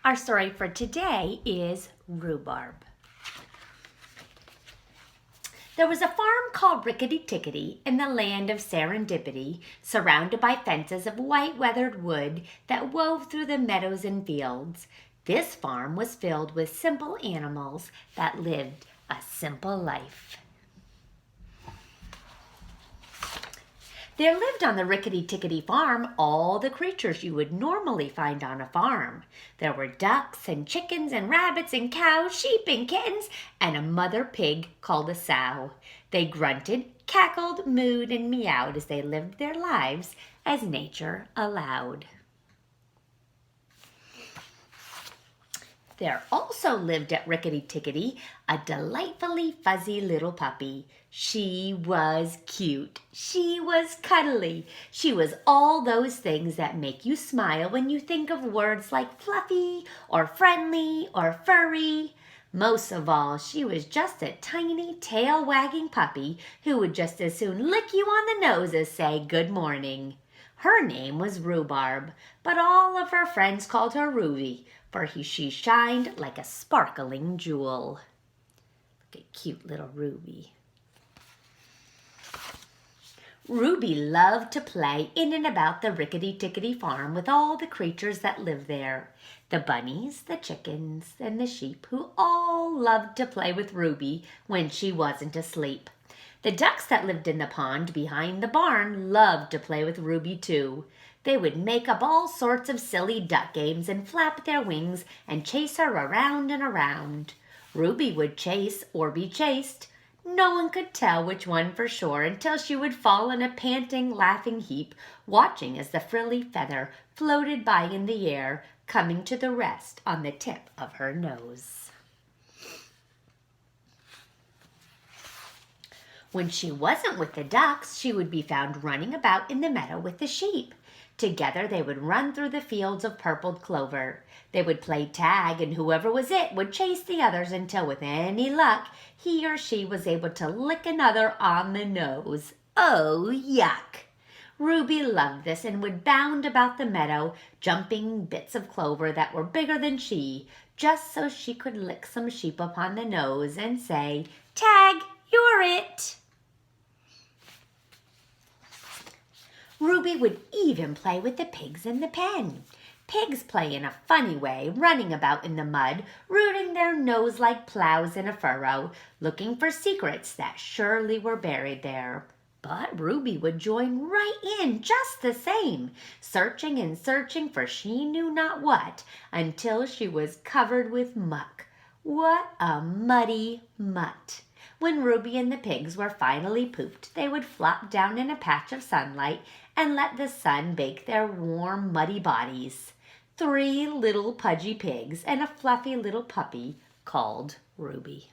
Our story for today is Rhubarb. There was a farm called Rickety Tickety in the land of serendipity, surrounded by fences of white weathered wood that wove through the meadows and fields. This farm was filled with simple animals that lived a simple life. There lived on the Rickety Tickety farm all the creatures you would normally find on a farm. There were ducks and chickens and rabbits and cows, sheep and kittens, and a mother pig called a sow. They grunted, cackled, mooed, and meowed as they lived their lives as nature allowed. There also lived at Rickety Tickety a delightfully fuzzy little puppy. She was cute. She was cuddly. She was all those things that make you smile when you think of words like fluffy or friendly or furry. Most of all, she was just a tiny tail-wagging puppy who would just as soon lick you on the nose as say good morning. Her name was Rhubarb, but all of her friends called her Ruby, for she shined like a sparkling jewel. Look at cute little Ruby. Ruby loved to play in and about the Rickety Tickety farm with all the creatures that lived there. The bunnies, the chickens, and the sheep, who all loved to play with Ruby when she wasn't asleep. The ducks that lived in the pond behind the barn loved to play with Ruby too. They would make up all sorts of silly duck games and flap their wings and chase her around and around. Ruby would chase or be chased. No one could tell which one for sure until she would fall in a panting, laughing heap, watching as the frilly feather floated by in the air, coming to the rest on the tip of her nose. When she wasn't with the ducks, she would be found running about in the meadow with the sheep. Together they would run through the fields of purpled clover. They would play tag, and whoever was it would chase the others until, with any luck, he or she was able to lick another on the nose. Oh, yuck! Ruby loved this and would bound about the meadow, jumping bits of clover that were bigger than she, just so she could lick some sheep upon the nose and say, "Tag, you're it!" Ruby would even play with the pigs in the pen. Pigs play in a funny way, running about in the mud, rooting their nose like plows in a furrow, looking for secrets that surely were buried there. But Ruby would join right in just the same, searching and searching for she knew not what, until she was covered with muck. What a muddy mutt! When Ruby and the pigs were finally pooped, they would flop down in a patch of sunlight and let the sun bake their warm, muddy bodies. 3 little pudgy pigs and a fluffy little puppy called Ruby.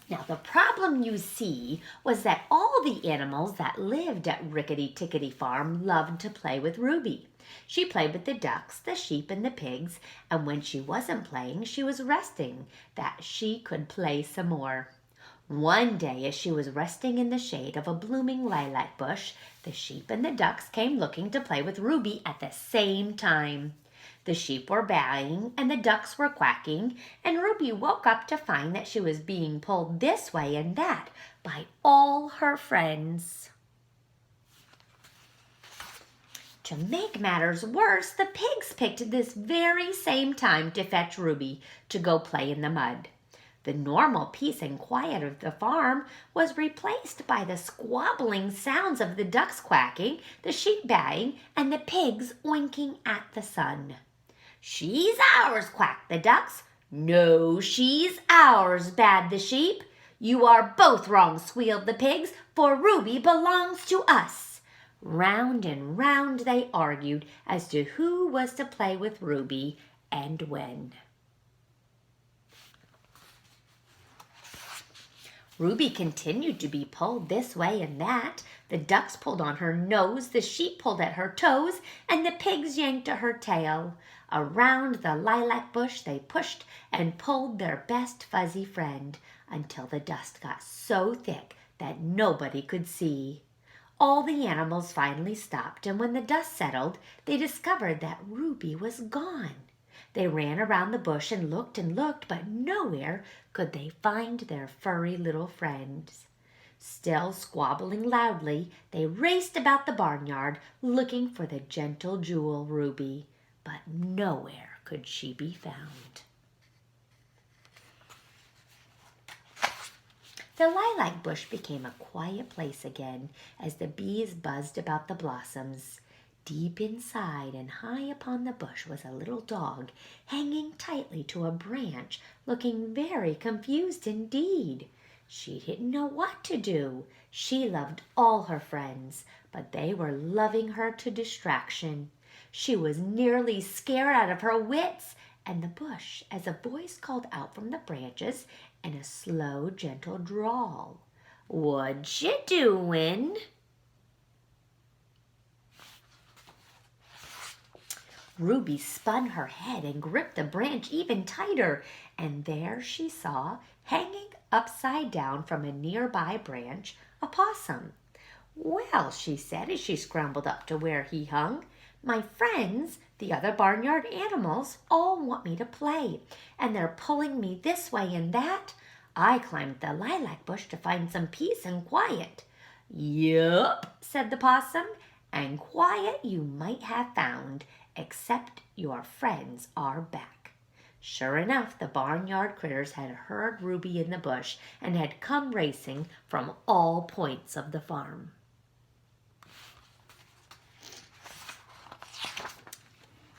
Now, the problem, you see, was that all the animals that lived at Rickety Tickety Farm loved to play with Ruby. She played with the ducks, the sheep, and the pigs, and when she wasn't playing, she was resting, that she could play some more. One day, as she was resting in the shade of a blooming lilac bush, the sheep and the ducks came looking to play with Ruby at the same time. The sheep were baying and the ducks were quacking, and Ruby woke up to find that she was being pulled this way and that by all her friends. To make matters worse, the pigs picked this very same time to fetch Ruby to go play in the mud. The normal peace and quiet of the farm was replaced by the squabbling sounds of the ducks quacking, the sheep baying, and the pigs oinking at the sun. "She's ours," quacked the ducks. "No, she's ours," baaed the sheep. "You are both wrong," squealed the pigs, "for Ruby belongs to us." Round and round they argued as to who was to play with Ruby and when. Ruby continued to be pulled this way and that. The ducks pulled on her nose, the sheep pulled at her toes, and the pigs yanked at her tail. Around the lilac bush they pushed and pulled their best fuzzy friend until the dust got so thick that nobody could see. All the animals finally stopped, and when the dust settled, they discovered that Ruby was gone. They ran around the bush and looked, but nowhere could they find their furry little friends. Still squabbling loudly, they raced about the barnyard looking for the gentle jewel Ruby, but nowhere could she be found. The lilac bush became a quiet place again as the bees buzzed about the blossoms. Deep inside and high upon the bush was a little dog hanging tightly to a branch, looking very confused indeed. She didn't know what to do. She loved all her friends, but they were loving her to distraction. She was nearly scared out of her wits, and the bush, as a voice called out from the branches in a slow, gentle drawl, "What you doin'?" Ruby spun her head and gripped the branch even tighter, and there she saw, hanging upside down from a nearby branch, a possum. "Well," she said as she scrambled up to where he hung, "my friends, the other barnyard animals, all want me to play, and they're pulling me this way and that. I climbed the lilac bush to find some peace and quiet." "Yup," said the possum, "and quiet you might have found, except your friends are back." Sure enough, the barnyard critters had heard Ruby in the bush and had come racing from all points of the farm.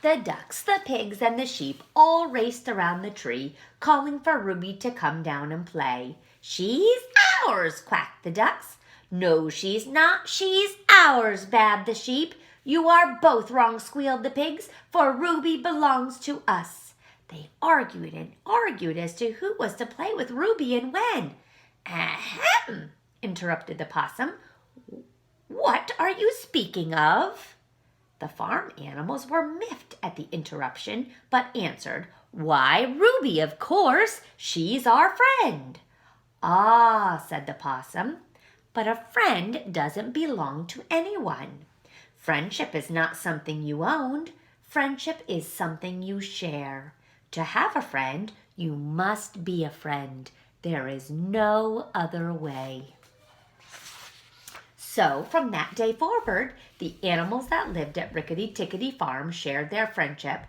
The ducks, the pigs, and the sheep all raced around the tree, calling for Ruby to come down and play. "She's ours," quacked the ducks. "No, she's not, she's ours," baaed the sheep. "You are both wrong," squealed the pigs, "for Ruby belongs to us." They argued and argued as to who was to play with Ruby and when. "Ahem," interrupted the possum. "What are you speaking of?" The farm animals were miffed at the interruption, but answered, "Why, Ruby, of course. She's our friend." "Ah," said the possum, "but a friend doesn't belong to anyone. Friendship is not something you own. Friendship is something you share. To have a friend, you must be a friend. There is no other way." So, from that day forward, the animals that lived at Rickety Tickety Farm shared their friendship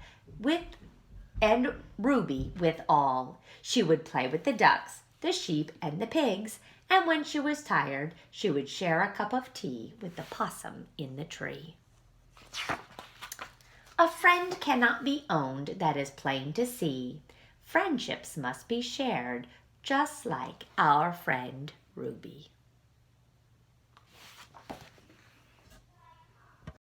and Ruby with all. She would play with the ducks, the sheep, and the pigs, and when she was tired, she would share a cup of tea with the possum in the tree. A friend cannot be owned, that is plain to see. Friendships must be shared, just like our friend Ruby.